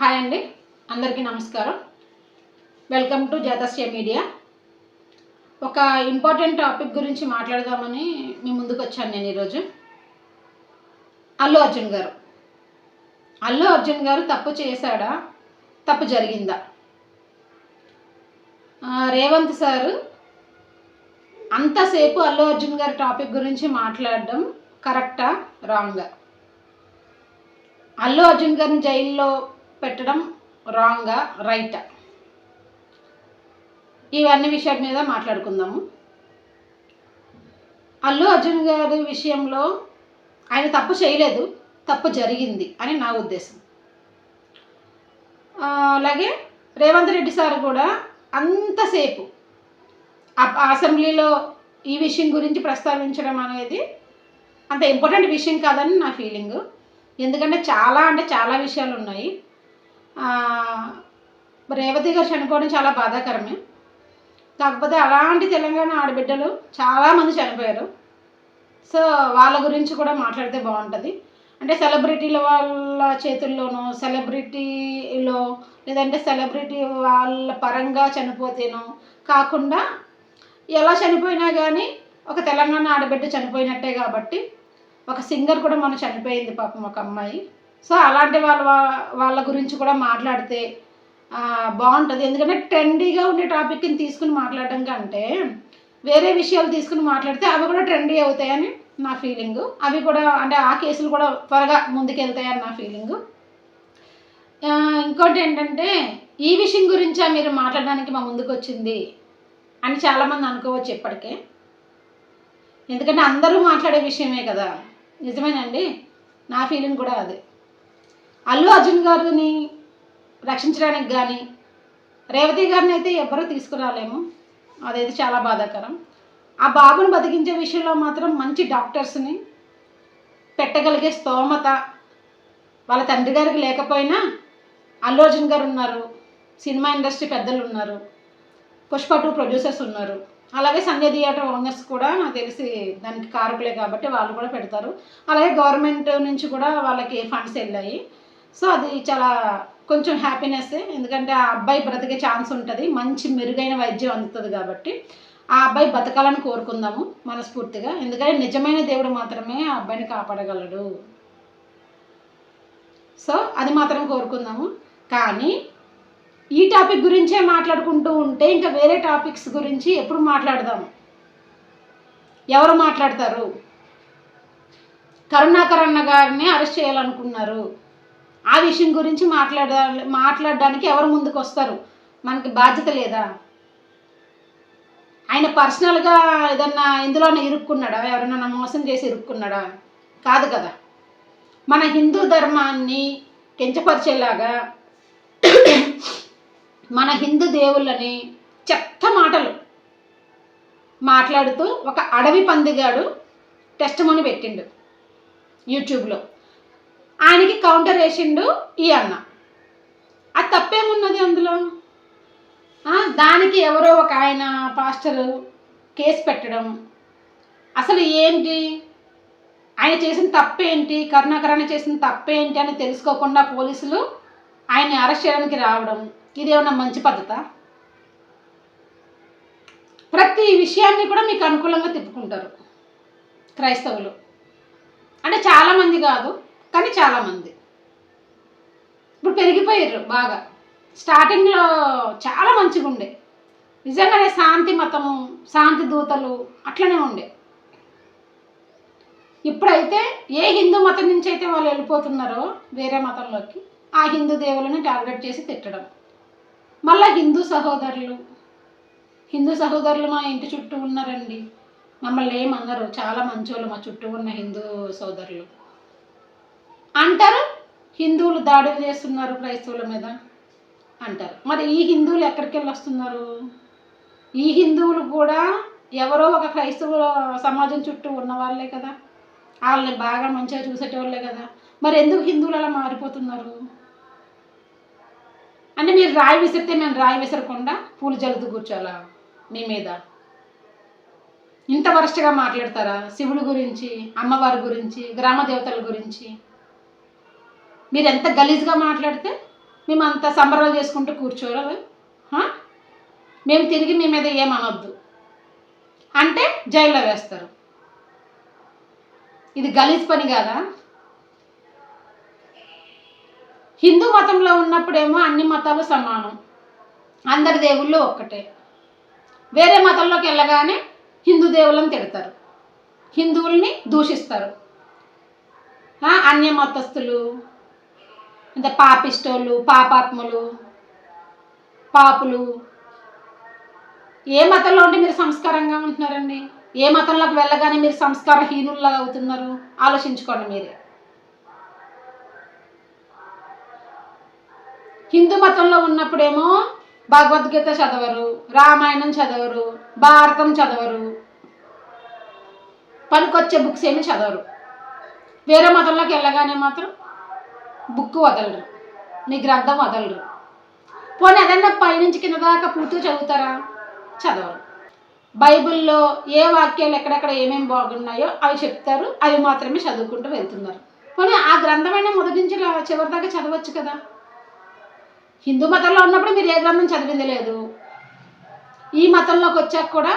Hi అండి, అందరికీ నమస్కారం. Welcome to Jatasya media. ఒక ఇంపార్టెంట్ టాపిక్ గురించి మాట్లాడదామని మీ ముందుకు వచ్చాను నేను ఈరోజు. అల్లు అర్జున్ గారు తప్పు చేశాడా, తప్పు జరిగిందా? రేవంత్ సారు అంతసేపు అల్లు అర్జున్ గారి టాపిక్ గురించి మాట్లాడడం కరెక్టా, రాంగా? అల్లు అర్జున్ గారిని జైల్లో పెట్టడం రాంగా, రైటా? ఇవన్నీ విషయాల మీద మాట్లాడుకుందాము. అల్లు అర్జున్ గారి విషయంలో ఆయన తప్పు చేయలేదు, తప్పు జరిగింది అని నా ఉద్దేశం. అలాగే రేవంత్ రెడ్డి సార్ కూడా అంతసేపు అసెంబ్లీలో ఈ విషయం గురించి ప్రస్తావించడం అనేది అంత ఇంపార్టెంట్ విషయం కాదని నా ఫీలింగు. ఎందుకంటే చాలా విషయాలు ఉన్నాయి. రేవతి గారు చనిపోవడం చాలా బాధాకరమే. కాకపోతే అలాంటి తెలంగాణ ఆడబిడ్డలు చాలామంది చనిపోయారు. సో వాళ్ళ గురించి కూడా మాట్లాడితే బాగుంటుంది. అంటే సెలబ్రిటీల వాళ్ళ చేతుల్లోనో, సెలబ్రిటీలో లేదంటే సెలబ్రిటీ వాళ్ళ పరంగా చనిపోతేనో కాకుండా ఎలా చనిపోయినా కానీ ఒక తెలంగాణ ఆడబిడ్డ చనిపోయినట్టే. కాబట్టి ఒక సింగర్ కూడా మనం చనిపోయింది పాపం, ఒక అమ్మాయి. సో అలాంటి వాళ్ళ గురించి కూడా మాట్లాడితే బాగుంటుంది. ఎందుకంటే ట్రెండీగా ఉండే టాపిక్ని తీసుకుని మాట్లాడడం కంటే వేరే విషయాలు తీసుకుని మాట్లాడితే అవి కూడా ట్రెండీ అవుతాయని నా ఫీలింగు. అవి కూడా అంటే ఆ కేసులు కూడా త్వరగా ముందుకెళ్తాయని నా ఫీలింగు. ఇంకోటి ఏంటంటే, ఈ విషయం గురించా మీరు మాట్లాడడానికి మా ముందుకు వచ్చింది అని చాలామంది అనుకోవచ్చు ఇప్పటికే. ఎందుకంటే అందరూ మాట్లాడే విషయమే కదా. నిజమేనండి, నా ఫీలింగ్ కూడా అదే. అల్లు అర్జున్ గారిని రక్షించడానికి కానీ రేవతి గారిని అయితే ఎవ్వరూ తీసుకురాలేము. అదైతే చాలా బాధాకరం. ఆ బాబుని బతికించే విషయంలో మాత్రం మంచి డాక్టర్స్ని పెట్టగలిగే స్తోమత వాళ్ళ తండ్రి గారికి లేకపోయినా అల్లు అర్జున్ గారు ఉన్నారు, సినిమా ఇండస్ట్రీ పెద్దలు ఉన్నారు, పుష్ప 2 ప్రొడ్యూసర్స్ ఉన్నారు, అలాగే సంజయ్ థియేటర్ ఓనర్స్ కూడా నాకు తెలిసి దానికి కారకులే కాబట్టి వాళ్ళు కూడా పెడతారు. అలాగే గవర్నమెంట్ నుంచి కూడా వాళ్ళకి ఫండ్స్ వెళ్ళాయి. సో అది చాలా కొంచెం హ్యాపీనెస్. ఎందుకంటే ఆ అబ్బాయి బ్రతికే ఛాన్స్ ఉంటుంది, మంచి మెరుగైన వైద్యం అందుతుంది. కాబట్టి ఆ అబ్బాయి బతకాలని కోరుకుందాము మనస్ఫూర్తిగా. ఎందుకంటే నిజమైన దేవుడు మాత్రమే ఆ అబ్బాయిని కాపాడగలడు. సో అది మాత్రం కోరుకుందాము. కానీ ఈ టాపిక్ గురించే మాట్లాడుకుంటూ ఉంటే ఇంకా వేరే టాపిక్స్ గురించి ఎప్పుడు మాట్లాడదాము? ఎవరు మాట్లాడతారు? కరుణాకర్ అన్న గారిని అరెస్ట్ చేయాలనుకున్నారు, ఆ విషయం గురించి మాట్లాడడానికి ఎవరు ముందుకు వస్తారు? మనకి బాధ్యత లేదా? ఆయన పర్సనల్గా ఏదన్నా ఇందులోనే ఇరుక్కున్నాడా? ఎవరైనా మోసం చేసి ఇరుక్కున్నాడా? కాదు కదా. మన హిందూ ధర్మాన్ని కించపరిచేలాగా మన హిందూ దేవుళ్ళని చెత్త మాటలు మాట్లాడుతూ ఒక అడవి పందిగాడు టెస్టిమోనీ పెట్టిండు యూట్యూబ్లో. ఆయనకి కౌంటర్ వేసిండు ఈ అన్న. అది తప్పేమున్నది అందులో? దానికి ఎవరో ఒక ఆయన పాస్టరు కేసు పెట్టడం, అసలు ఏంటి ఆయన చేసిన తప్పేంటి, కరుణాకరణ చేసిన తప్పేంటి అని తెలుసుకోకుండా పోలీసులు ఆయన్ని అరెస్ట్ చేయడానికి రావడం, ఇదేమన్నా మంచి పద్ధత? ప్రతి విషయాన్ని కూడా మీకు అనుకూలంగా తిప్పుకుంటారు క్రైస్తవులు. అంటే చాలామంది కాదు కానీ చాలామంది ఇప్పుడు పెరిగిపోయారు బాగా. స్టార్టింగ్లో చాలా మంచిగా ఉండే, నిజంగానే శాంతి మతము, శాంతి దూతలు అట్లనే ఉండే. ఇప్పుడైతే ఏ హిందూ మతం నుంచి అయితే వాళ్ళు వెళ్ళిపోతున్నారో వేరే మతంలోకి, ఆ హిందూ దేవులను టార్గెట్ చేసి తిట్టడం. మళ్ళీ హిందూ సహోదరులు మా ఇంటి చుట్టూ ఉన్నారండి, మమ్మల్ని ఏమన్నారు, చాలా మంచోళ్ళు మా చుట్టూ ఉన్న హిందూ సోదరులు అంటారు. హిందువులు దాడులు చేస్తున్నారు క్రైస్తవుల మీద అంటారు. మరి ఈ హిందువులు ఎక్కడికి వెళ్ళి వస్తున్నారు? ఈ హిందువులు కూడా ఎవరో ఒక క్రైస్తవ సమాజం చుట్టూ ఉన్న వాళ్ళే కదా, వాళ్ళని బాగా మంచిగా చూసేటోళ్ళే కదా. మరి ఎందుకు హిందువులు అలా మారిపోతున్నారు? అంటే మీరు రాయి విసిరితే మేము రాయి విసరకుండా పూలు జల్లుతూ కూర్చోాలా మీ మీద? ఇంత వరస్ట్గా మాట్లాడతారా? శివుడి గురించి, అమ్మవారి గురించి, గ్రామ దేవతల గురించి మీరు ఎంత గలీజ్గా మాట్లాడితే మీ మేమంతా సంబరాలు చేసుకుంటూ కూర్చోరు. మేము తిరిగి మీ మీద ఏమనొద్దు అంటే జైల్లో వేస్తారు. ఇది గలీజ్ పని కాదా? హిందూ మతంలో ఉన్నప్పుడేమో అన్ని మతాలు సమానం, అందరి దేవుళ్ళు ఒక్కటే. వేరే మతంలోకి వెళ్ళగానే హిందూ దేవుళ్ళని తిడతారు, హిందువుల్ని దూషిస్తారు. అన్య మతస్థులు, అంటే పాపిష్టోళ్ళు, పాపాత్ములు, పాపులు. ఏ మతంలో ఉంటే మీరు సంస్కారంగా ఉంటున్నారండి? ఏ మతంలోకి వెళ్ళగానే మీరు సంస్కారహీనుల్లా అవుతున్నారు? ఆలోచించుకోండి మీరే. హిందూ మతంలో ఉన్నప్పుడేమో భగవద్గీత చదవరు, రామాయణం చదవరు, భారతం చదవరు, పనికొచ్చే బుక్స్ ఏమి చదవరు. వేరే మతంలోకి వెళ్ళగానే మాత్రం బుక్ వదలరు, మీ గ్రంథం వదలరు. పోనీ అదన్నా పైనుంచి కింద దాకా పూర్తిగా చదువుతారా? చదవరు. బైబిల్లో ఏ వాక్యాలు ఎక్కడెక్కడ ఏమేమి బాగున్నాయో అవి చెప్తారు, అవి మాత్రమే చదువుకుంటూ వెళ్తున్నారు. పోనీ ఆ గ్రంథమైనా మొదటి నుంచి చివరి దాకా చదవచ్చు కదా. హిందూ మతంలో ఉన్నప్పుడు మీరు ఏ గ్రంథం చదివింది లేదు, ఈ మతంలోకి వచ్చాక కూడా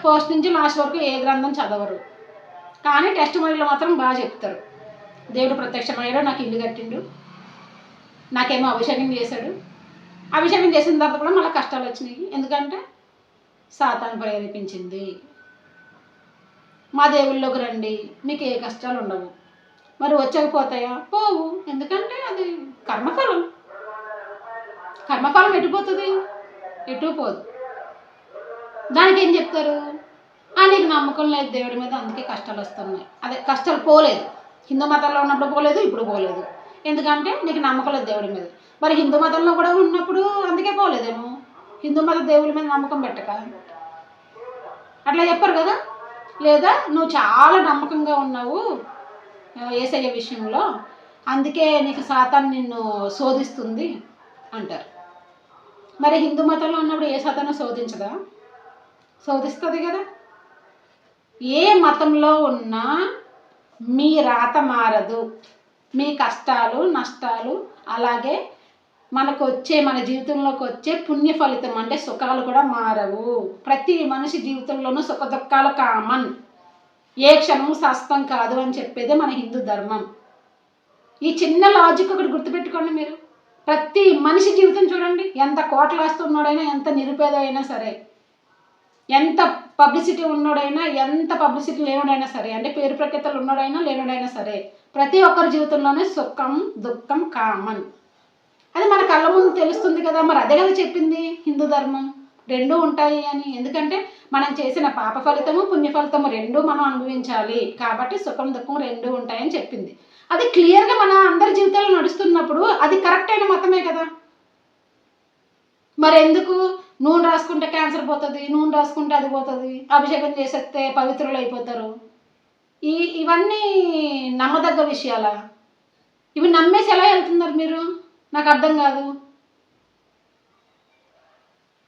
ఫస్ట్ నుంచి లాస్ట్ వరకు ఏ గ్రంథం చదవరు. కానీ టెస్ట్ మోడీలో మాత్రం బాగా చెప్తారు. దేవుడు ప్రత్యక్షమయ్యాడు, నాకు ఇల్లు కట్టిండు, నాకేమో అభిషేకం చేశాడు, అభిషేకం చేసిన తర్వాత కూడా మళ్ళీ కష్టాలు వచ్చినాయి. ఎందుకంటే సాతాను ప్రేరేపించింది. మా దేవుళ్ళలోకి రండి, మీకు ఏ కష్టాలు ఉండవు. మరి వచ్చకపోతాయా? పోవు. ఎందుకంటే అది కర్మఫలం. కర్మఫలం ఎటుపోతుంది? ఎటు పోదు. దానికి ఏం చెప్తారు? నీకు నమ్మకం లేదు దేవుడి మీద, అందుకే కష్టాలు వస్తున్నాయి. అదే కష్టాలు పోలేదు, హిందూ మతంలో ఉన్నప్పుడు పోలేదు, ఇప్పుడు పోలేదు. ఎందుకంటే నీకు నమ్మకం లేదు దేవుడి మీద. మరి హిందూ మతంలో కూడా ఉన్నప్పుడు అందుకే పోలేదేమో, హిందూ మత దేవుడి మీద నమ్మకం పెట్టక. అట్లా చెప్పరు కదా. లేదా నువ్వు చాలా నమ్మకంగా ఉన్నావు యేసయ్య విషయంలో, అందుకే నీకు సాతాను నిన్ను శోధిస్తుంది అంటారు. మరి హిందూ మతంలో ఉన్నప్పుడు ఏ సాతాను శోధించదా? శోధిస్తుంది కదా. ఏ మతంలో ఉన్నా మీ రాత మారదు, మీ కష్టాలు నష్టాలు అలాగే మనకు వచ్చే, మన జీవితంలోకి వచ్చే పుణ్య ఫలితం అంటే సుఖాలు కూడా మారవు. ప్రతి మనిషి జీవితంలోనూ సుఖ దుఃఖాలు కామన్, ఏ క్షణం శాశ్వతం కాదు అని చెప్పేదే మన హిందూ ధర్మం. ఈ చిన్న లాజిక్ ఒకటి గుర్తుపెట్టుకోండి మీరు. ప్రతి మనిషి జీవితం చూడండి, ఎంత కోట్ల ఆస్తి ఉన్నోడైనా, ఎంత నిరుపేద అయినా సరే, ఎంత పబ్లిసిటీ ఉన్నోడైనా, ఎంత పబ్లిసిటీ లేనుడైనా సరే, అంటే పేరు ప్రఖ్యాతలు ఉన్నోడైనా లేనుడైనా సరే, ప్రతి ఒక్కరి జీవితంలోనే సుఖం దుఃఖం కామన్. అది మన కళ్ళ ముందు తెలుస్తుంది కదా. మరి అదే కదా చెప్పింది హిందూ ధర్మం, రెండూ ఉంటాయి అని. ఎందుకంటే మనం చేసిన పాప ఫలితము పుణ్య ఫలితము రెండూ మనం అనుభవించాలి, కాబట్టి సుఖం దుఃఖం రెండూ ఉంటాయని చెప్పింది. అది క్లియర్గా మన అందరి జీవితాల్లో నడుస్తున్నప్పుడు అది కరెక్ట్ అయిన మతమే కదా. మరి ఎందుకు నూనె రాసుకుంటే క్యాన్సర్ పోతుంది, నూనె రాసుకుంటే అది పోతుంది, అభిషేకం చేసేస్తే పవిత్రులు అయిపోతారు, ఇవన్నీ నమ్మదగ్గ విషయాలా? ఇవి నమ్మేసి ఎలా వెళ్తున్నారు మీరు? నాకు అర్థం కాదు.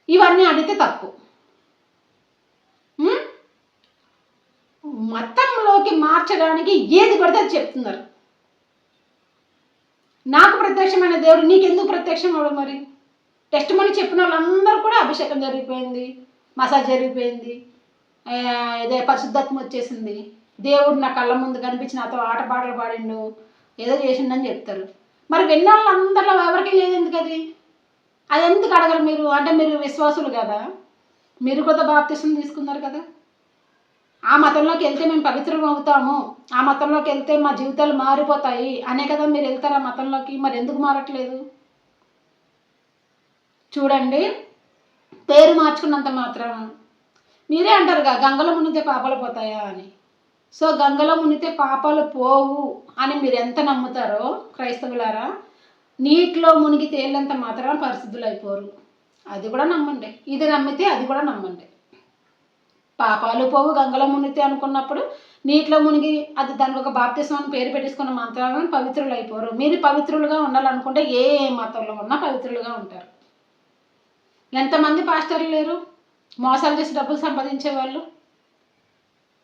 ఇవన్నీ అడిగితే తప్పు. మతంలోకి మార్చడానికి ఏది పడితే అది చెప్తున్నారు. నాకు ప్రత్యక్షమైన దేవుడు నీకెందుకు ప్రత్యక్షం అవ్వడు? మరి టెస్ట్ మనీ చెప్పిన వాళ్ళందరూ కూడా అభిషేకం జరిగిపోయింది, మసాజ్ జరిగిపోయింది, ఇదే పరిశుద్ధాత్మ వచ్చేసింది, దేవుడు నా కళ్ళ ముందు కనిపించి నాతో ఆట పాటలు పాడిండు, ఏదో చేసిండని చెప్తారు. మరి విన్న వాళ్ళందరిలో ఎవరికి లేదు ఎందుకు? అది ఎందుకు అడగరు మీరు? అంటే మీరు విశ్వాసులు కదా, మీరు కూడా బాప్తిసం తీసుకున్నారు కదా. ఆ మతంలోకి వెళ్తే మేము పవిత్రం అవుతాము, ఆ మతంలోకి వెళ్తే మా జీవితాలు మారిపోతాయి అనే కదా మీరు వెళ్తారు ఆ మతంలోకి. మరి ఎందుకు మారట్లేదు? చూడండి, పేరు మార్చుకున్నంత మాత్రం మీరే అంటారుగా గంగలో మునిగితే పాపాలు పోతాయా అని. సో గంగలో మునిగితే పాపాలు పోవు అని మీరు ఎంత నమ్ముతారో క్రైస్తవులారా, నీటిలో మునిగి తేలినంత మాత్రం పరిశుద్ధులు అయిపోరు. అది కూడా నమ్మండి. ఇది నమ్మితే అది కూడా నమ్మండి. పాపాలు పోవు గంగలో మునిగితే అనుకున్నప్పుడు నీటిలో మునిగి అది దానికి ఒక బాప్తిసం అని పేరు పెట్టేసుకున్న మాత్రమే పవిత్రులు అయిపోరు. మీరు పవిత్రులుగా ఉండాలనుకుంటే ఏ మతంలో ఉన్నా పవిత్రులుగా ఉంటారు. ఎంతమంది పాస్టర్లు లేరు మోసాలు చేసి డబ్బులు సంపాదించే వాళ్ళు?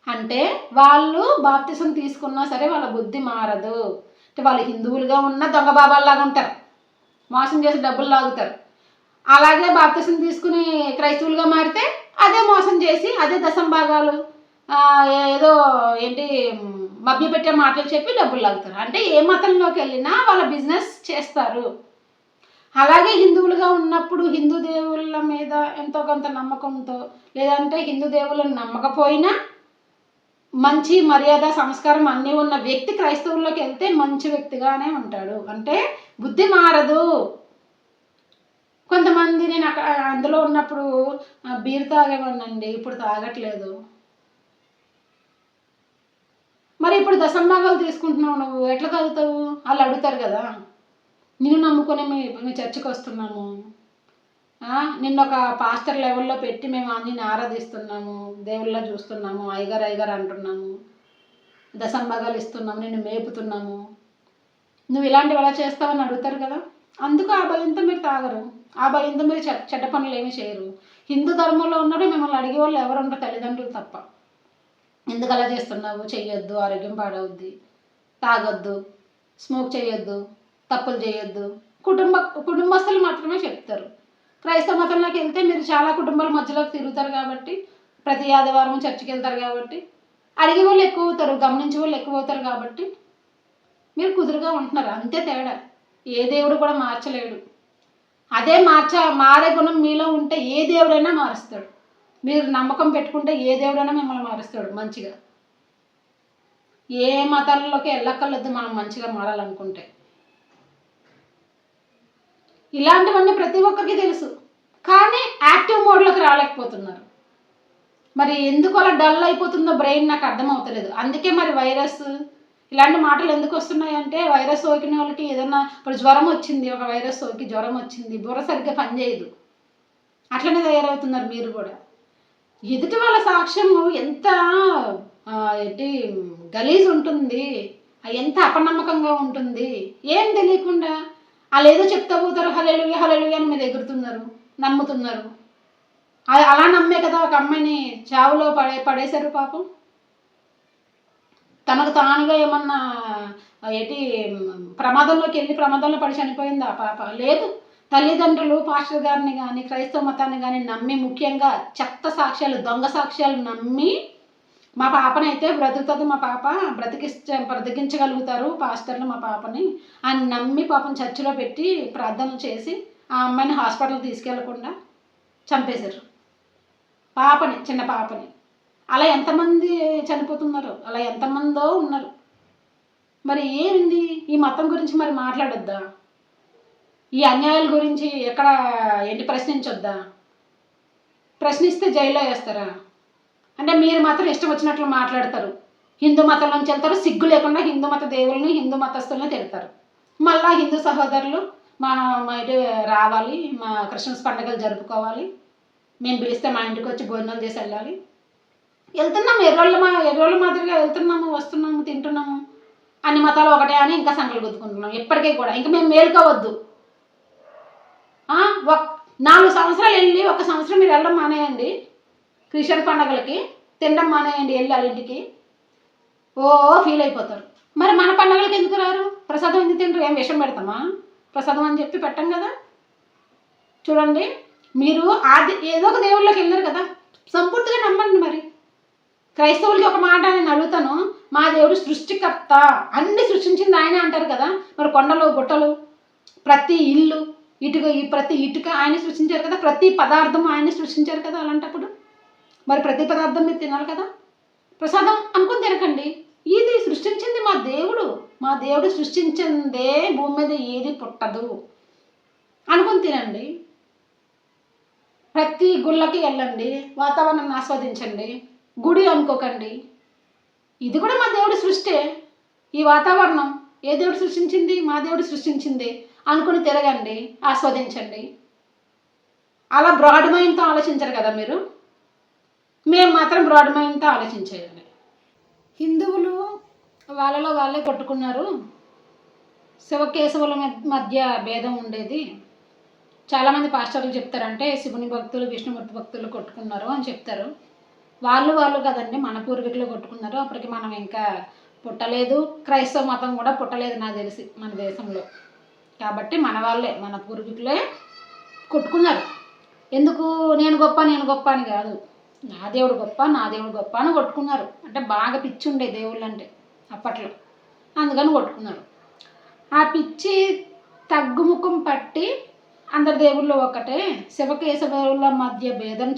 అంటే వాళ్ళు బాప్తిసం తీసుకున్నా సరే వాళ్ళ బుద్ధి మారదు. అంటే వాళ్ళు హిందువులుగా ఉన్న దొంగ బాబాల్లాగా ఉంటారు. మోసం చేసి డబ్బులు లాగుతారు. అలాగే బాప్తిసం తీసుకుని క్రైస్తవులుగా మారితే అదే మోసం చేసి అదే దశంభాగాలు ఏదో ఏంటి మభ్యపెట్టే మాటలు చెప్పి డబ్బులు లాగుతారు. అంటే ఏ మతంలోకి వెళ్ళినా వాళ్ళ బిజినెస్ చేస్తారు. అలాగే హిందువులుగా ఉన్నప్పుడు హిందూ దేవుళ్ళ మీద ఎంతో కొంత నమ్మకంతో, లేదంటే హిందూ దేవుళ్ళని నమ్మకపోయినా మంచి మర్యాద సంస్కారం అన్నీ ఉన్న వ్యక్తి క్రైస్తవుల్లోకి వెళ్తే మంచి వ్యక్తిగానే ఉంటాడు. అంటే బుద్ధి మారదు. కొంతమంది నేను అక్కడ అందులో ఉన్నప్పుడు బీర్ తాగేవాడినండి, ఇప్పుడు తాగట్లేదు. మరి ఇప్పుడు దశంభాగాలు తీసుకుంటున్నావు, నువ్వు ఎట్లా తాగుతావు? వాళ్ళు అడుగుతారు కదా, నిన్ను నమ్ముకొని మీ చర్చికి వస్తున్నాము, నిన్న ఒక పాస్టర్ లెవెల్లో పెట్టి మేము అన్ని ఆరాధిస్తున్నాము, దేవుళ్ళ చూస్తున్నాము, అయ్యగారు అంటున్నాము, దశంభాగాలు ఇస్తున్నాము, నిన్ను మేపుతున్నాము, నువ్వు ఇలాంటివి ఎలా చేస్తావని అడుగుతారు కదా. అందుకు ఆ భయంతో మీరు తాగరు, ఆ భయంతో మీరు చెడ్డ పనులు ఏమీ చేయరు. హిందూ ధర్మంలో ఉన్నప్పుడు మిమ్మల్ని అడిగే వాళ్ళు ఎవరు ఉండరు, తల్లిదండ్రులు తప్ప. ఎందుకు అలా చేస్తున్నావు, చెయ్యొద్దు, ఆరోగ్యం పాడవుద్ది, తాగొద్దు, స్మోక్ చేయొద్దు, తప్పులు చేయొద్దు, కుటుంబస్తులు మాత్రమే చెప్తారు. క్రైస్తవ మతంలోకి వెళ్తే మీరు చాలా కుటుంబాల మధ్యలోకి తిరుగుతారు కాబట్టి, ప్రతి ఆదివారం చర్చికి వెళ్తారు కాబట్టి అడిగే వాళ్ళు ఎక్కువ అవుతారు, గమనించే వాళ్ళు ఎక్కువ అవుతారు కాబట్టి మీరు కుదురుగా ఉంటున్నారు. అంతే తేడా. ఏ దేవుడు కూడా మార్చలేడు. అదే మారే గుణం మీలో ఉంటే ఏ దేవుడైనా మారుస్తాడు. మీరు నమ్మకం పెట్టుకుంటే ఏ దేవుడైనా మిమ్మల్ని మారుస్తాడు మంచిగా. ఏ మతాలలోకి వెళ్ళక్కర్లేదు మనం మంచిగా మారాలనుకుంటే. ఇలాంటివన్నీ ప్రతి ఒక్కరికి తెలుసు, కానీ యాక్టివ్ మోడ్లోకి రాలేకపోతున్నారు. మరి ఎందుకు అలా డల్ అయిపోతుందో బ్రెయిన్ నాకు అర్థం అవుతలేదు. అందుకే మరి వైరస్ ఇలాంటి మాటలు ఎందుకు వస్తున్నాయంటే, వైరస్ సోకిన వాళ్ళకి ఏదన్నా ఇప్పుడు జ్వరం వచ్చింది, ఒక వైరస్ సోకి జ్వరం వచ్చింది, బుర్ర సరిగ్గా పనిచేయదు, అట్లనే తయారవుతున్నారు మీరు కూడా. ఎదుటి వాళ్ళ సాక్ష్యము ఎంత ఏంటి గలీజ్ ఉంటుంది, ఎంత అపనమ్మకంగా ఉంటుంది, ఏం తెలియకుండా వాళ్ళు ఏదో చెప్తా పోతారు, హల్లెలూయా హల్లెలూయా అని మీరు ఎగురుతున్నారు, నమ్ముతున్నారు. అలా నమ్మే కదా ఒక అమ్మాయిని చావులో పడేశారు పాపం. తనకు తానుగా ఏమన్నా ఏంటి ప్రమాదంలోకి వెళ్ళి ప్రమాదంలో పడి చనిపోయింది ఆ పాప? లేదు. తల్లిదండ్రులు పాస్టర్ గారిని కానీ క్రైస్తవ మతాన్ని కానీ నమ్మి, ముఖ్యంగా చెత్త సాక్ష్యాలు, దొంగ సాక్ష్యాలు నమ్మి, మా పాపనైతే బ్రతుకుతుంది, మా పాప బ్రతికించగలుగుతారు పాస్టర్లు మా పాపని అని నమ్మి పాపం చర్చిలో పెట్టి ప్రార్థనలు చేసి ఆ అమ్మాయిని హాస్పిటల్కి తీసుకెళ్లకుండా చంపేశారు పాపని, చిన్న పాపని. అలా ఎంతమంది చనిపోతున్నారు, అలా ఎంతమందో ఉన్నారు. మరి ఏంది ఈ మతం గురించి మరి మాట్లాడొద్దా? ఈ అన్యాయాల గురించి ఎక్కడ ఏంటి ప్రశ్నించొద్దా? ప్రశ్నిస్తే జైల్లో వేస్తారా? అంటే మీరు మాత్రం ఇష్టం వచ్చినట్లు మాట్లాడతారు, హిందూ మతంలోంచి వెళ్తారు, సిగ్గు లేకుండా హిందూ మత దేవుల్ని హిందూ మతస్థుల్ని తిడతారు. మళ్ళీ హిందూ సహోదరులు మా ఇటు రావాలి, మా క్రిస్మస్ పండుగలు జరుపుకోవాలి, మేము పిలిస్తే మా ఇంటికి వచ్చి భోజనాలు చేసి వెళ్ళాలి. వెళ్తున్నాము, ఎర్రోళ్ళ మాదిరిగా వెళ్తున్నాము, వస్తున్నాము, తింటున్నాము, అన్ని మతాలు ఒకటే అని ఇంకా సంకలు గుద్దుకుంటున్నాం ఎప్పటికీ కూడా. ఇంకా మేము మేలుకోవద్దు. 4 సంవత్సరాలు వెళ్ళి 1 సంవత్సరం మీరు వెళ్ళడం మానేయండి, క్రిస్టియన్ పండుగలకి తినడం మానేయండి, వెళ్ళి వాళ్ళ ఇంటికి ఫీల్ అయిపోతారు. మరి మన పండుగలకి ఎందుకు రారు? ప్రసాదం ఎందుకు తింటారు? ఏం విషం పెడతామా? ప్రసాదం అని చెప్పి పెట్టం కదా. చూడండి, మీరు ఏదో ఒక దేవుళ్ళకి వెళ్ళారు కదా, సంపూర్తిగా నమ్మండి. మరి క్రైస్తవులకి ఒక మాట నేను అడుగుతాను, మా దేవుడు సృష్టికర్త, అన్ని సృష్టించింది ఆయనే అంటారు కదా. మరి కొండలు గుట్టలు, ప్రతి ఇల్లు, ప్రతి ఇటుక ఆయన సృష్టించారు కదా, ప్రతి పదార్థం ఆయన సృష్టించారు కదా. అలాంటప్పుడు మరి ప్రతి పదార్థం మీరు తినాలి కదా. ప్రసాదం అనుకుని తినకండి, ఇది సృష్టించింది మా దేవుడు, మా దేవుడు సృష్టించిందే, భూమి మీద ఏది పుట్టదు అనుకుని తినండి. ప్రతి గుళ్ళకి వెళ్ళండి, వాతావరణాన్ని ఆస్వాదించండి, గుడి అనుకోకండి, ఇది కూడా మా దేవుడి సృష్టే. ఈ వాతావరణం ఏ దేవుడు సృష్టించింది? మా దేవుడు సృష్టించింది అనుకుని తిరగండి, ఆస్వాదించండి. అలా బ్రాడ్ మైండ్తో ఆలోచించరు కదా మీరు. మేము మాత్రం బ్రాడ్ మైండ్తో ఆలోచించేయాలి. హిందువులు వాళ్ళలో వాళ్ళే కొట్టుకున్నారు, శివకేశవుల మధ్య భేదం ఉండేది. చాలామంది పాస్టర్లు చెప్తారంటే శివుని భక్తులు విష్ణుమూర్తి భక్తులు కొట్టుకున్నారు అని చెప్తారు. వాళ్ళు కదండి, మన పూర్వీకులు కొట్టుకున్నారు. అప్పటికి మనం ఇంకా పుట్టలేదు, క్రైస్తవ మతం కూడా పుట్టలేదు నాకు తెలిసి మన దేశంలో. కాబట్టి మన వాళ్ళే, మన పూర్వీకులే కొట్టుకున్నారు. ఎందుకు నేను గొప్ప అని కాదు, నా దేవుడు గొప్ప, నా దేవుడు గొప్ప అని కొట్టుకున్నారు. అంటే బాగా పిచ్చి ఉండే దేవుళ్ళు అంటే అప్పట్లో, అందుకని కొట్టుకున్నారు. ఆ పిచ్చి తగ్గుముఖం పట్టి అందరి దేవుళ్ళు ఒకటే, శివకేశవుల మధ్య భేదం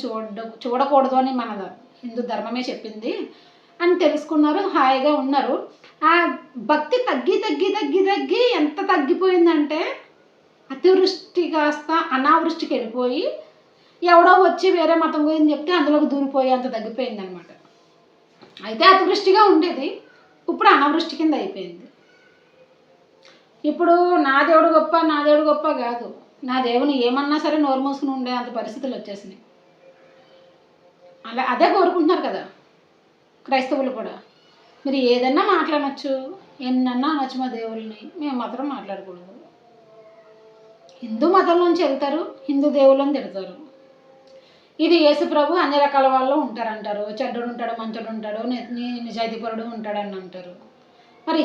చూడకూడదు అని మన హిందూ ధర్మమే చెప్పింది అని తెలుసుకున్నారు. హాయిగా ఉన్నారు. ఆ భక్తి తగ్గి తగ్గి తగ్గి తగ్గి ఎంత తగ్గిపోయిందంటే అతివృష్టి కాస్త అనావృష్టికి వెళ్ళిపోయి ఎవడో వచ్చి వేరే మతం గురించి చెప్తే అందులోకి దూరిపోయి అంత తగ్గిపోయింది అనమాట. అయితే అతివృష్టిగా ఉండేది, ఇప్పుడు అనావృష్టి కింద అయిపోయింది. ఇప్పుడు నా దేవుడు గొప్ప, నా దేవుడు గొప్ప కాదు, నా దేవుని ఏమన్నా సరే నోరు మూసుకుని ఉండే అంత పరిస్థితులు వచ్చేసినాయి. అదే కోరుకుంటున్నారు కదా క్రైస్తవులు కూడా. మీరు ఏదన్నా మాట్లాడచ్చు, ఎన్నన్నా అనొచ్చు మా దేవుళ్ళని, మేము మాత్రం మాట్లాడకూడదు. హిందూ మతంలోంచి వెళ్తారు, హిందూ దేవుళ్ళని తిడతారు. ఇది యేసు ప్రభు అన్ని రకాల వాళ్ళు ఉంటారంటారు, చెడ్డడు ఉంటాడు, మంచోడు ఉంటాడు, నిజాయితీపరుడు ఉంటాడని అంటారు. మరి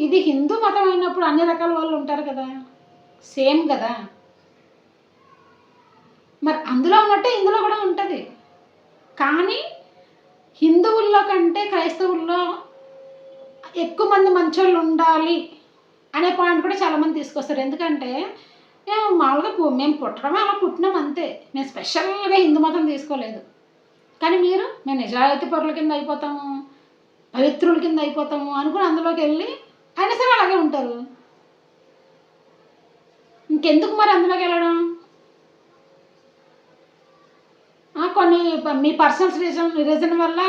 ఇది హిందూ మతం అయినప్పుడు అన్ని రకాల వాళ్ళు ఉంటారు కదా, సేమ్ కదా. మరి అందులో ఉన్నట్టే ఇందులో కూడా ఉంటుంది. కానీ హిందువుల్లో కంటే క్రైస్తవుల్లో ఎక్కువ మంది మంచోళ్ళు ఉండాలి అనే పాయింట్ కూడా చాలామంది తీసుకొస్తారు. ఎందుకంటే మామూలుగా మేము పుట్టడమే అలా పుట్టినాం అంతే, మేము స్పెషల్గా హిందూ మతం తీసుకోలేదు. కానీ మేము నిజాయితీ పరుల కింద అయిపోతాము, పవిత్రుల కింద అయిపోతాము అనుకుని అందులోకి వెళ్ళి అయినా సరే అలాగే ఉంటారు. ఇంకెందుకు మరి అందులోకి వెళ్ళడం? కొన్ని మీ పర్సనల్ రీజన్ వల్ల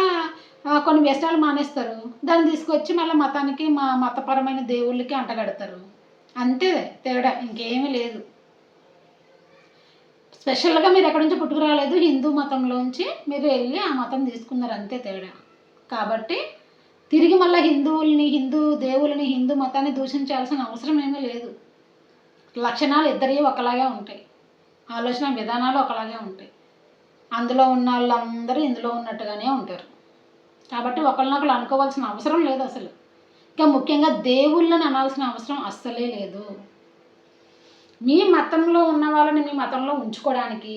కొన్ని వ్యసనాలు మానేస్తారు, దాన్ని తీసుకొచ్చి మళ్ళీ మతానికి, మా మతపరమైన దేవుళ్ళకి అంటగడతారు. అంతే తేడా, ఇంకేమీ లేదు. స్పెషల్గా మీరు ఎక్కడి నుంచి పుట్టుకురాలేదు, హిందూ మతంలోంచి మీరు వెళ్ళి ఆ మతం తీసుకున్నారు, అంతే తేడా. కాబట్టి తిరిగి మళ్ళీ హిందువుల్ని, హిందూ దేవుళ్ళని, హిందూ మతాన్ని దూషించాల్సిన అవసరం ఏమీ లేదు. లక్షణాలు ఇద్దరి ఒకలాగే ఉంటాయి, ఆలోచన విధానాలు ఒకలాగే ఉంటాయి. అందులో ఉన్న వాళ్ళందరూ ఇందులో ఉన్నట్టుగానే ఉంటారు. కాబట్టి ఒకరినొకరు అనుకోవాల్సిన అవసరం లేదు అసలు. ఇంకా ముఖ్యంగా దేవుళ్ళని అనాల్సిన అవసరం అస్సలే లేదు. మీ మతంలో ఉన్న వాళ్ళని మీ మతంలో ఉంచుకోవడానికి,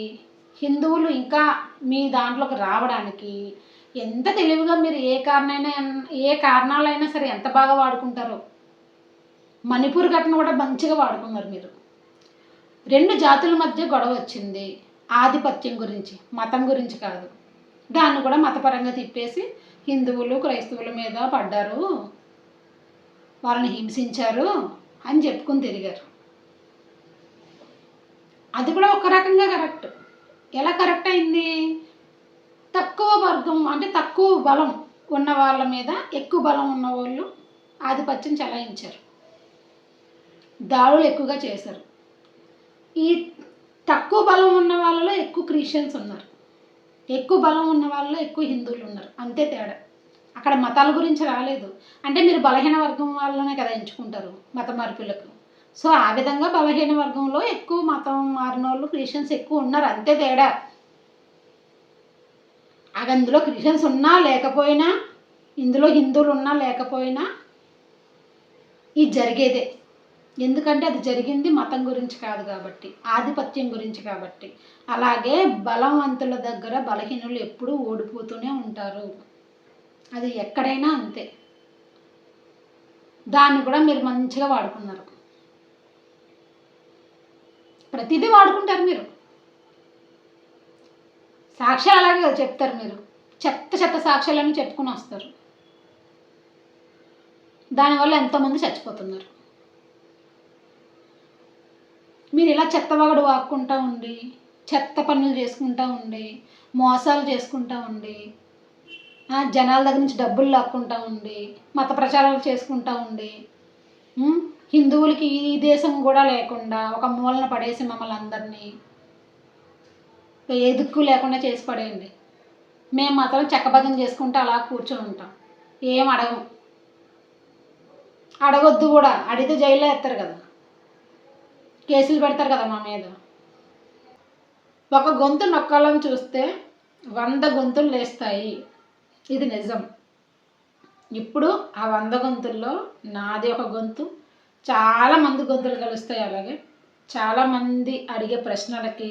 హిందువులు ఇంకా మీ దాంట్లోకి రావడానికి ఎంత తెలివిగా మీరు ఏ కారణాలైనా సరే ఎంత బాగా వాడుకుంటారో. మణిపూర్ ఘటన కూడా మంచిగా వాడుకున్నారు మీరు. 2 జాతుల మధ్య గొడవ వచ్చింది, ఆధిపత్యం గురించి, మతం గురించి కాదు. దాన్ని కూడా మతపరంగా తిప్పేసి హిందువులు క్రైస్తవుల మీద పడ్డారు, వాళ్ళని హింసించారు అని చెప్పుకుని తిరిగారు. అది కూడా ఒక రకంగా కరెక్ట్. ఎలా కరెక్ట్ అయింది? తక్కువ వర్గం అంటే తక్కువ బలం ఉన్న వాళ్ళ మీద ఎక్కువ బలం ఉన్న వాళ్ళు ఆధిపత్యం చెలాయించారు, దాడులు ఎక్కువగా చేశారు. ఈ తక్కువ బలం ఉన్న వాళ్ళలో ఎక్కువ క్రిస్టియన్స్ ఉన్నారు, ఎక్కువ బలం ఉన్న వాళ్ళలో ఎక్కువ హిందువులు ఉన్నారు, అంతే తేడా. అక్కడ మతాల గురించి రాలేదు. అంటే మీరు బలహీన వర్గం వాళ్ళనే కదా ఎంచుకుంటారు మత మార్పులకు. సో ఆ విధంగా బలహీన వర్గంలో ఎక్కువ మతం మారిన వాళ్ళు క్రిస్టియన్స్ ఎక్కువ ఉన్నారు, అంతే తేడా. అది అందులో క్రిస్టియన్స్ ఉన్నా లేకపోయినా, ఇందులో హిందువులు ఉన్నా లేకపోయినా ఇది జరిగేదే. ఎందుకంటే అది జరిగింది మతం గురించి కాదు కాబట్టి, ఆధిపత్యం గురించి కాబట్టి. అలాగే బలవంతుల దగ్గర బలహీనులు ఎప్పుడూ ఓడిపోతూనే ఉంటారు, అది ఎక్కడైనా అంతే. దాన్ని కూడా మీరు మంచిగా వాడుకున్నారు, ప్రతిదీ వాడుకుంటారు మీరు. సాక్ష్యాలు అలాగే చెప్తారు మీరు, చెత్త సాక్ష్యాలని చెప్పుకుని వస్తారు. దానివల్ల ఎంతోమంది చచ్చిపోతున్నారు. మీరు ఇలా చెత్తవాగడు వాక్కుంటూ ఉండి, చెత్త పనులు చేసుకుంటూ ఉండి, మోసాలు చేసుకుంటూ ఉండి, జనాల దగ్గర నుంచి డబ్బులు లాక్కుంటూ ఉండి, మత ప్రచారాలు చేసుకుంటూ ఉండి, హిందువులకి ఈ దేశం కూడా లేకుండా ఒక మూలన పడేసి మమ్మల్ని అందరినీ ఏ దిక్కు లేకుండా చేసి పడేయండి. మేము మాత్రం చెక్కబద్దం చేసుకుంటూ అలా కూర్చొని ఉంటాం, ఏం అడగొద్దు కూడా. అడిగితే జైల్లో వేస్తారు కదా, కేసులు పెడతారు కదా మా మీద. ఒక గొంతు నొక్కాలని చూస్తే 100 గొంతులు లేస్తాయి, ఇది నిజం. ఇప్పుడు ఆ 100 గొంతుల్లో నాది ఒక గొంతు, చాలామంది గొంతులు కలుస్తాయి. అలాగే చాలామంది అడిగే ప్రశ్నలకి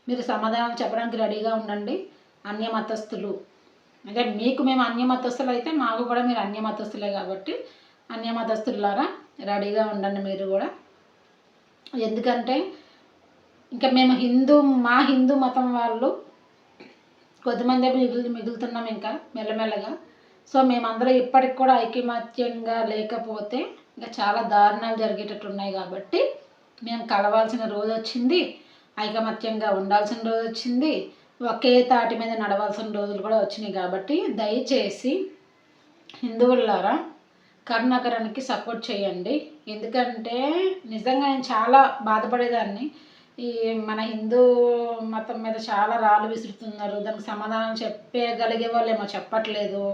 మీరు సమాధానం చెప్పడానికి రెడీగా ఉండండి. అన్యమతస్థులు అంటే మీకు మేము అన్యమతస్థులు అయితే మాకు కూడా మీరు అన్యమతస్థులే కాబట్టి అన్యమతస్థులారా రెడీగా ఉండండి మీరు కూడా. ఎందుకంటే ఇంకా మేము మా హిందూ మతం వాళ్ళు కొద్దిమంది మిగులుతున్నాం ఇంకా మెల్లమెల్లగా. సో మేమందరం ఇప్పటికి కూడా ఐకమత్యంగా లేకపోతే ఇంకా చాలా దారుణాలు జరిగేటట్టు ఉన్నాయి కాబట్టి మేము కలవాల్సిన రోజు వచ్చింది, ఐకమత్యంగా ఉండాల్సిన రోజు వచ్చింది, ఒకే తాటి మీద నడవాల్సిన రోజులు కూడా వచ్చినాయి. కాబట్టి దయచేసి హిందువులారా కరుణాకరానికి సపోర్ట్ చేయండి. ఎందుకంటే నిజంగా నేను చాలా బాధపడేదాన్ని. ఈ మన హిందూ మతం మీద చాలా రాళ్ళు విసురుతున్నారు, దానికి సమాధానం చెప్పగలిగే వాళ్ళేమో చెప్పట్లేదు,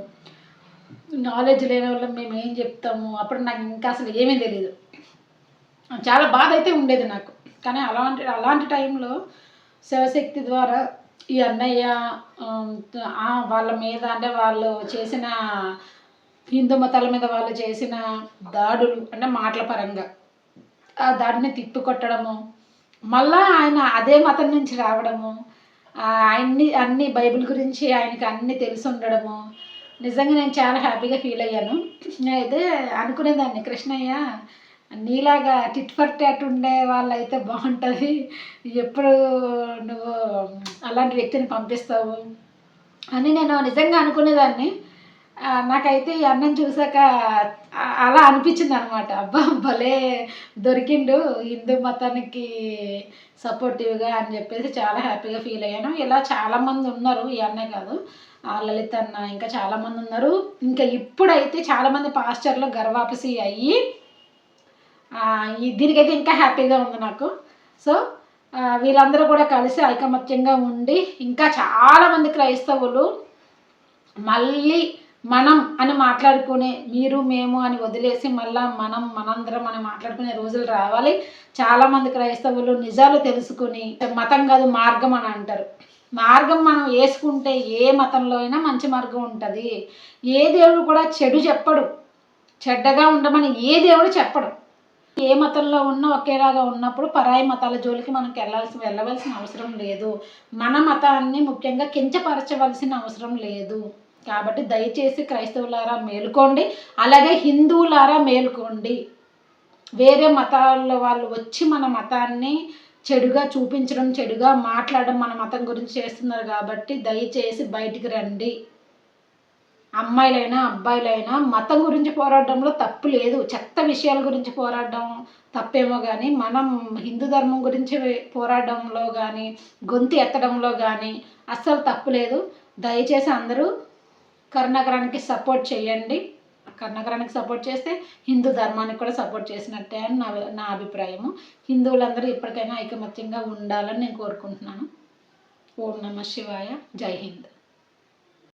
నాలెడ్జ్ లేని వాళ్ళం మేము ఏం చెప్తాము. అప్పుడు నాకు ఇంకా అసలు ఏమీ తెలియదు, చాలా బాధ అయితే ఉండేది నాకు. కానీ అలాంటి టైంలో శివశక్తి ద్వారా ఈ అన్నయ్య వాళ్ళ మీద అంటే వాళ్ళు చేసిన హిందూ మతాల మీద వాళ్ళు చేసిన దాడులు అంటే మాటల పరంగా ఆ దాడిని తిప్పికొట్టడము, మళ్ళా ఆయన అదే మతం నుంచి రావడము, అన్ని బైబిల్ గురించి ఆయనకి అన్నీ తెలిసి ఉండడము, నిజంగా నేను చాలా హ్యాపీగా ఫీల్ అయ్యాను. నేనైతే అనుకునేదాన్ని కృష్ణయ్య నీలాగా టిట్ ఫర్ టాట్ ఉండే వాళ్ళు అయితే బాగుంటుంది, ఎప్పుడు నువ్వు అలాంటి వ్యక్తిని పంపిస్తావు అని నేను నిజంగా అనుకునేదాన్ని. నాకైతే ఈ అన్నం చూసాక అలా అనిపించింది అనమాట. అబ్బా భలే దొరికిండు హిందూ మతానికి సపోర్టివ్గా అని చెప్పేసి చాలా హ్యాపీగా ఫీల్ అయ్యాను. ఇలా చాలామంది ఉన్నారు, ఈ అన్నయ్య కాదు, లలిత్ అన్న, ఇంకా చాలామంది ఉన్నారు. ఇంకా ఇప్పుడైతే చాలామంది పాస్టర్లు గర్వాపసి అయ్యి దీనికైతే ఇంకా హ్యాపీగా ఉంది నాకు. సో వీళ్ళందరూ కూడా కలిసి ఐకమత్యంగా ఉండి ఇంకా చాలామంది క్రైస్తవులు మళ్ళీ మనం అని మాట్లాడుకునే, మీరు మేము అని వదిలేసి మళ్ళీ మనందరం అని మాట్లాడుకునే రోజులు రావాలి. చాలామంది క్రైస్తవులు నిజాలు తెలుసుకుని, మతం కాదు మార్గం అని అంటారు, మార్గం మనం వేసుకుంటే ఏ మతంలో అయినా మంచి మార్గం ఉంటుంది. ఏ దేవుడు కూడా చెడు చెప్పడు, చెడ్డగా ఉండమని ఏ దేవుడు చెప్పడు. ఏ మతంలో ఉన్నా ఒకేలాగా ఉన్నప్పుడు పరాయి మతాల జోలికి మనకి వెళ్ళవలసిన అవసరం లేదు. మన మతాన్ని ముఖ్యంగా కించపరచవలసిన అవసరం లేదు. కాబట్టి దయచేసి క్రైస్తవులారా మేలుకోండి, అలాగే హిందువులారా మేలుకోండి. వేరే మతాల వాళ్ళు వచ్చి మన మతాన్ని చెడుగా చూపించడం, చెడుగా మాట్లాడడం మన మతం గురించి చేస్తున్నారు. కాబట్టి దయచేసి బయటికి రండి. అమ్మాయిలైనా అబ్బాయిలైనా మతం గురించి పోరాడడంలో తప్పు లేదు. చెత్త విషయాల గురించి పోరాడడం తప్పేమో కానీ మనం హిందూ ధర్మం గురించి పోరాడడంలో కానీ గొంతు ఎత్తడంలో కానీ అస్సలు తప్పు లేదు. దయచేసి అందరూ కరుణాకరానికి సపోర్ట్ చేయండి. కరుణాకరానికి సపోర్ట్ చేస్తే హిందూ ధర్మానికి కూడా సపోర్ట్ చేసినట్టే అని నా అభిప్రాయము. హిందువులందరూ ఇప్పటికైనా ఐకమత్యంగా ఉండాలని నేను కోరుకుంటున్నాను. ఓం నమః శివాయ. జై హింద్.